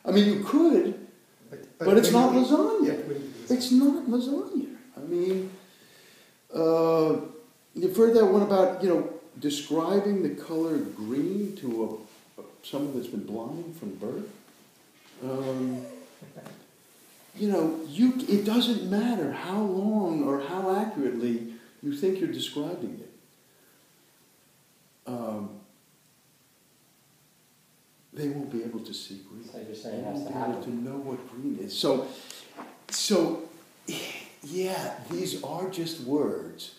I mean, you could, but it's not lasagna. It's not lasagna. I mean, you've heard that one about, describing the color green to someone that's been blind from birth. It doesn't matter how long or how accurately you think you're describing it. They won't be able to see green. So you're saying they it has won't to be happen. able to know what green is. So, yeah, these are just words.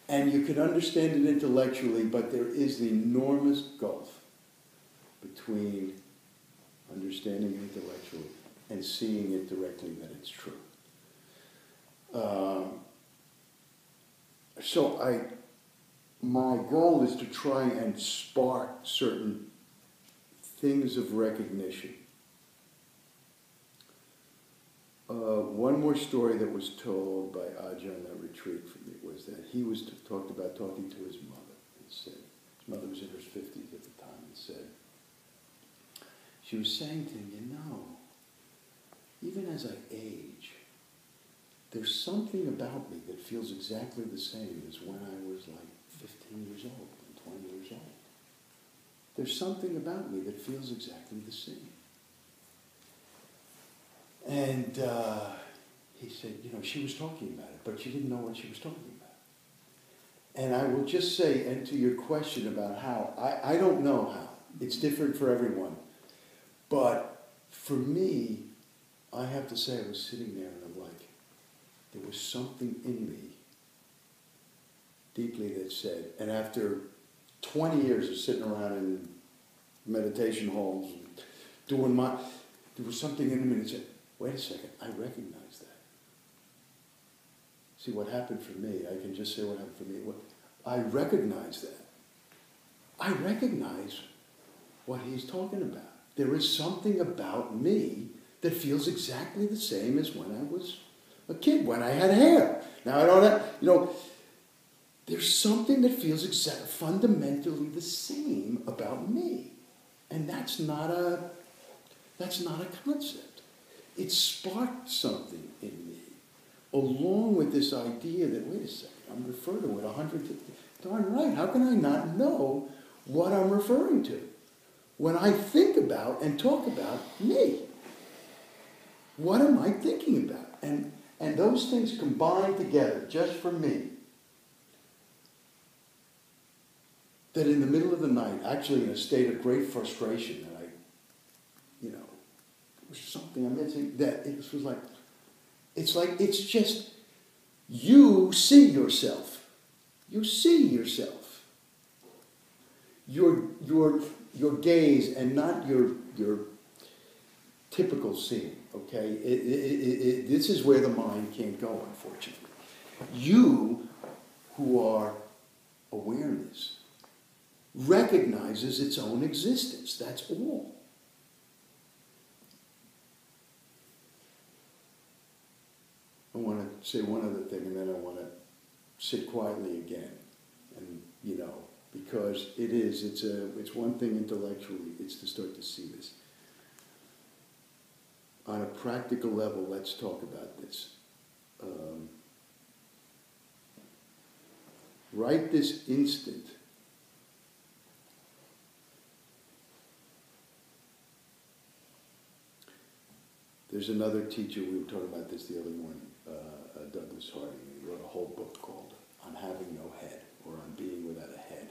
And you can understand it intellectually, but there is the enormous gulf between understanding it intellectually and seeing it directly that it's true. My goal is to try and spark certain things of recognition. One more story that was told by Ajahn on that retreat for me was that he was talked about talking to his mother and said, his mother was in her 50s at the time, and said, she was saying to him, even as I age, there's something about me that feels exactly the same as when I was like 15 years old and 20 years old. There's something about me that feels exactly the same. And he said, she was talking about it, but she didn't know what she was talking about. And I will just say, and to your question about how, I don't know how. It's different for everyone. But for me, I have to say I was sitting there and I'm like, there was something in me deeply that said, and after 20 years of sitting around in meditation halls and doing there was something in me that said, wait a second, I recognize that. See, what happened for me, I can just say what happened for me. I recognize that. I recognize what he's talking about. There is something about me that feels exactly the same as when I was a kid, when I had hair. Now I don't have, there's something that feels fundamentally the same about me. And that's not a concept. It sparked something in me, along with this idea that, wait a second, I'm referring to it 100 times. Darn right, how can I not know what I'm referring to when I think about and talk about me? What am I thinking about? And those things combined together, just for me, that in the middle of the night, actually in a state of great frustration, that it was something I'm missing, that it was like, it's just, you see yourself. You see yourself. Your gaze and not your typical seeing, okay? This is where the mind can't go, unfortunately. You, who are awareness, recognizes its own existence. That's all. I want to say one other thing, and then I want to sit quietly again, and because it's one thing intellectually, it's to start to see this. On a practical level, let's talk about this. Right this instant, there's another teacher, we were talking about this the other morning, Douglas Harding, and he wrote a whole book called On Having No Head, or On Being Without a Head.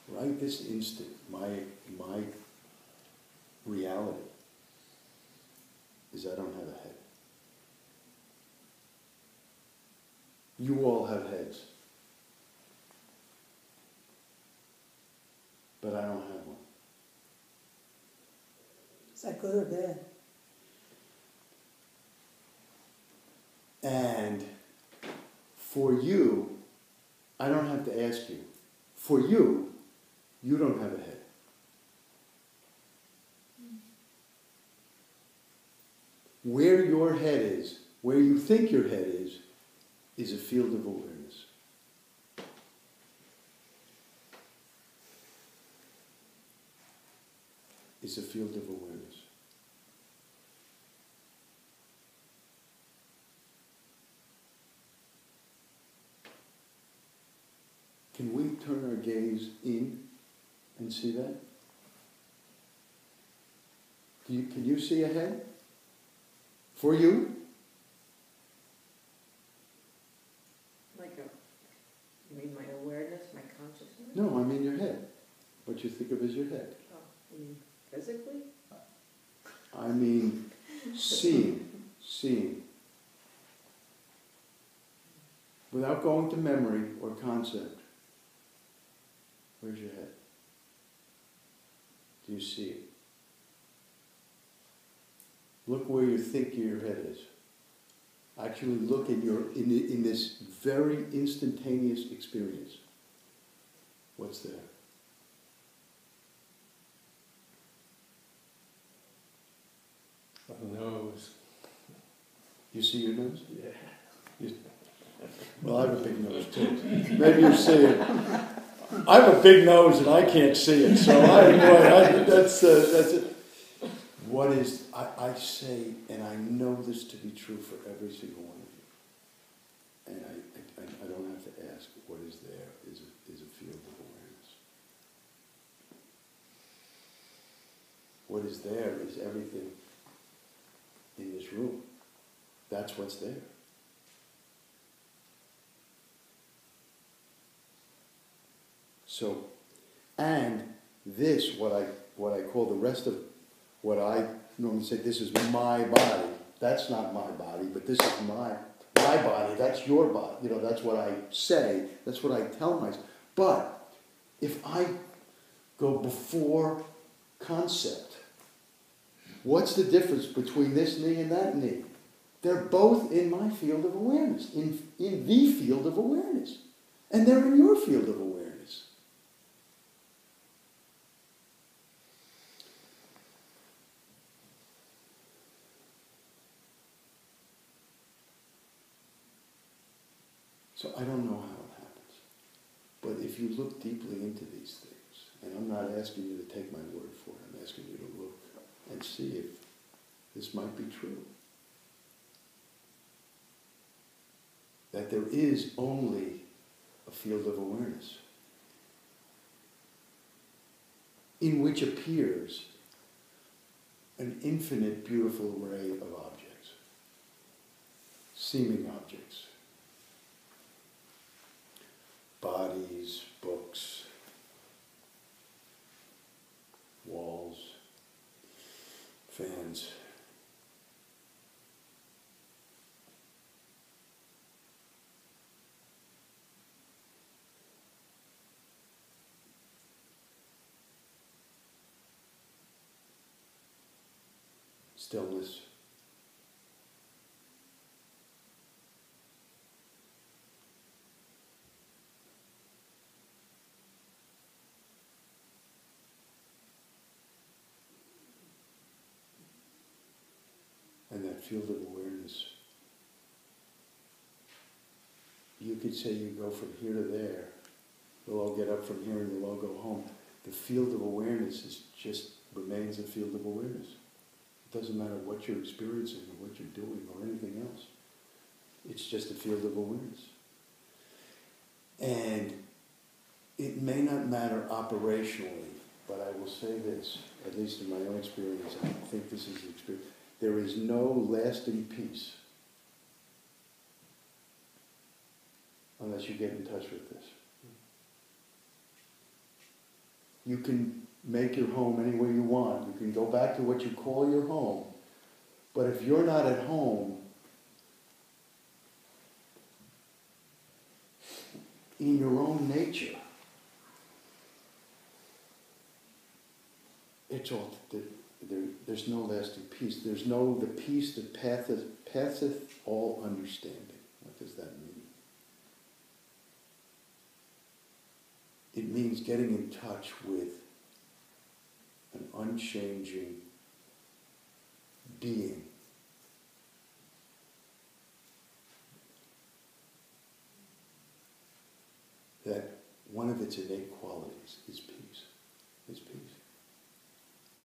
Right this instant, my reality is I don't have a head. You all have heads, but I don't have one. Is that good or bad? And for you, I don't have to ask you. For you, you don't have a head. Where your head is, where you think your head is a field of awareness. is a field of awareness. Can we turn our gaze in and see that? Can you see ahead? For you? You mean my awareness, my consciousness? No, I mean your head. What you think of as your head. Oh, you mean physically? I mean seeing. Without going to memory or concept. Where's your head? Do you see it? Look where you think your head is. Actually look in this very instantaneous experience. What's there? A nose. You see your nose? Yeah. Well, I have a big nose too. Maybe you see it. I have a big nose and I can't see it, so that's it. What is, I say, and I know this to be true for every single one of you, and I don't have to ask, what is there is a field of awareness. What is there is everything in this room. That's what's there. So, and this, what I call the rest of what I normally say, this is my body. That's not my body, but this is my body. That's your body. That's what I say. That's what I tell myself. But if I go before concept, what's the difference between this knee and that knee? They're both in my field of awareness, in the field of awareness. And they're in your field of awareness. So I don't know how it happens. But if you look deeply into these things, and I'm not asking you to take my word for it, I'm asking you to look and see if this might be true. That there is only a field of awareness in which appears an infinite, beautiful array of objects, seeming objects. Bodies, books, walls, fans. Stillness. And that field of awareness, you could say you go from here to there. We'll all get up from here and we'll all go home. The field of awareness remains a field of awareness. It doesn't matter what you're experiencing or what you're doing or anything else. It's just a field of awareness. And it may not matter operationally, but I will say this, at least in my own experience, I think this is the experience. There is no lasting peace unless you get in touch with this. You can make your home any way you want. You can go back to what you call your home. But if you're not at home in your own nature, it's all... There's no lasting peace. There's the peace that passeth all understanding. What does that mean? It means getting in touch with an unchanging being. That one of its innate qualities is peace. Is peace.